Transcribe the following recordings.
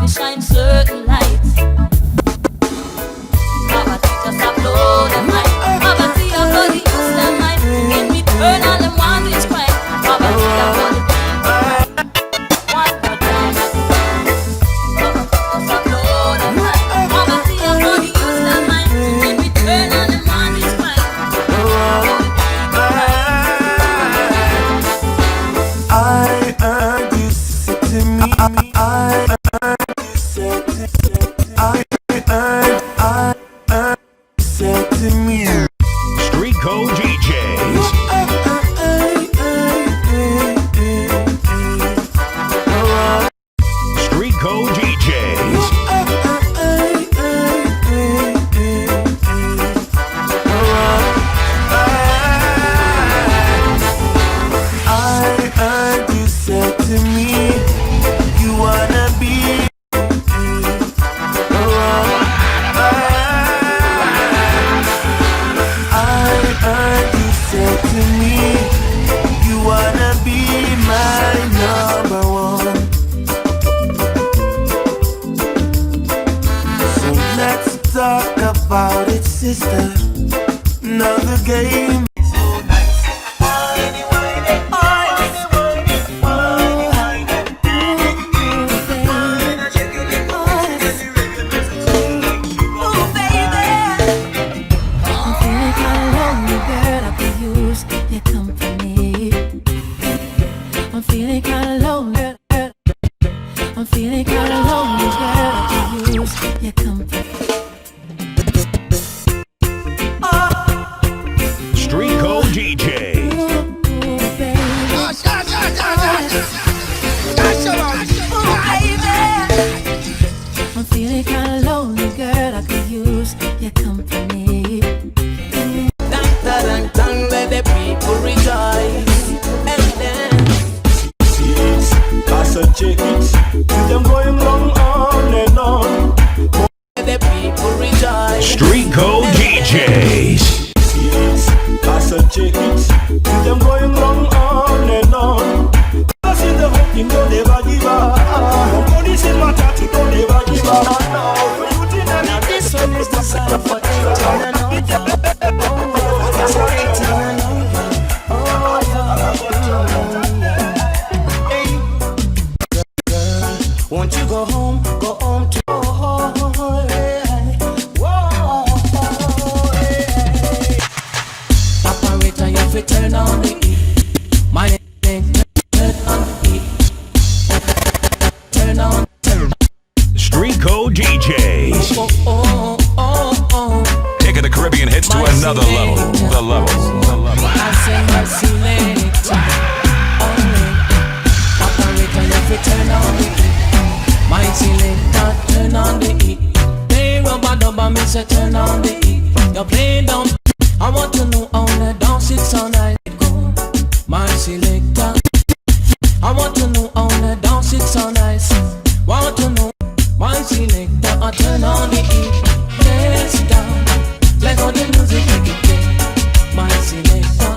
shine certain lights. Poverty just upload them light. Poverty upload the use them light. Make me turn on them one which crime. Poverty upload the one more time. Poverty just upload them light. Poverty upload the use them light. Make me turn on them one which crime. I heard you say to me, I heard you say to me, I heard you say to me. Street Code DJs. Street Code DJs. I heard you say to me, you wanna be. I heard you say to me, you wanna be my number one. So let's talk about it, sister. Now the game is so nice. I'm feeling kinda lonely, girl. I'm feeling kinda lonely, girl. I could use your company. Street Code DJ. I'm feeling kinda lonely, girl. I could use your company. Dang, dang, dang, let the people rejoice and dance. Yes, I said check it. See them going long on and on. Let the people rejoice. Street Code DJs. Yes, I said check it. See them going long on and on. I see the hoping don't ever give up. Police in my tattoo don't ever give up. Now this one is designed for 18 and over. It's for 18 and over. Hey, girl, won't you go home to operator, you have to turn on the heat. My name, turn on the heat. Turn on. Street Code DJs. Oh, oh, oh, oh. Taking the Caribbean hits to another level. The level. I say my selector. Operator, you have to turn on the heat. My selector, turn on the heat. Play rubber dubber, me say turn on the heat. You play down. I want to know how the dance it's all night go. My selector. I want to know how the dance it's all nice. Want to know. My selector, I turn on the heat. Let's down. Let all the music make it play. My selector,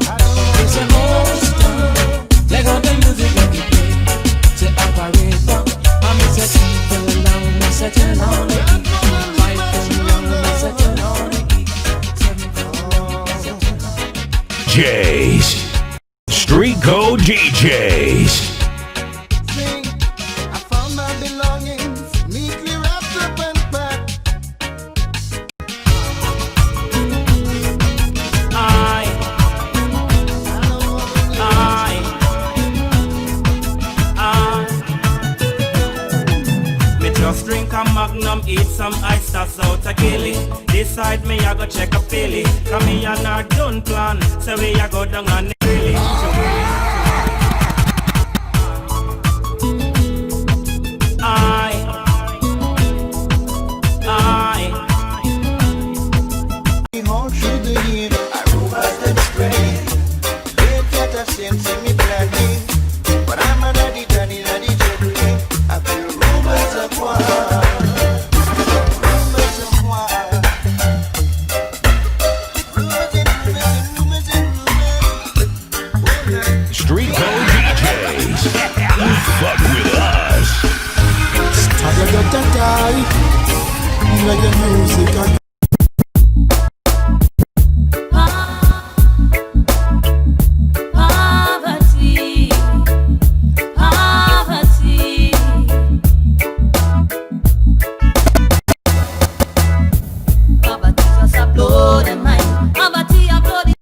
it's a host down. Let all the music make it play. Say operator, I'm a set people along. I say turn on the heat. Five people along. I say turn on the heat. 7 people along. I say turn on the heat. J's. Street Code DJs. I found my belongings neatly wrapped up and packed. Me just drink a Magnum, eat some ice, that's out a killie. This side me I go check a Philly. Come me and our done plan, so we a go down and really. All through the year, I roll out the spray. Can't get a sense in me blackie. But I'm a daddy juggling. I feel rumors of war. Rumors of war. Rumors and rumors and rumors and rumors. music again.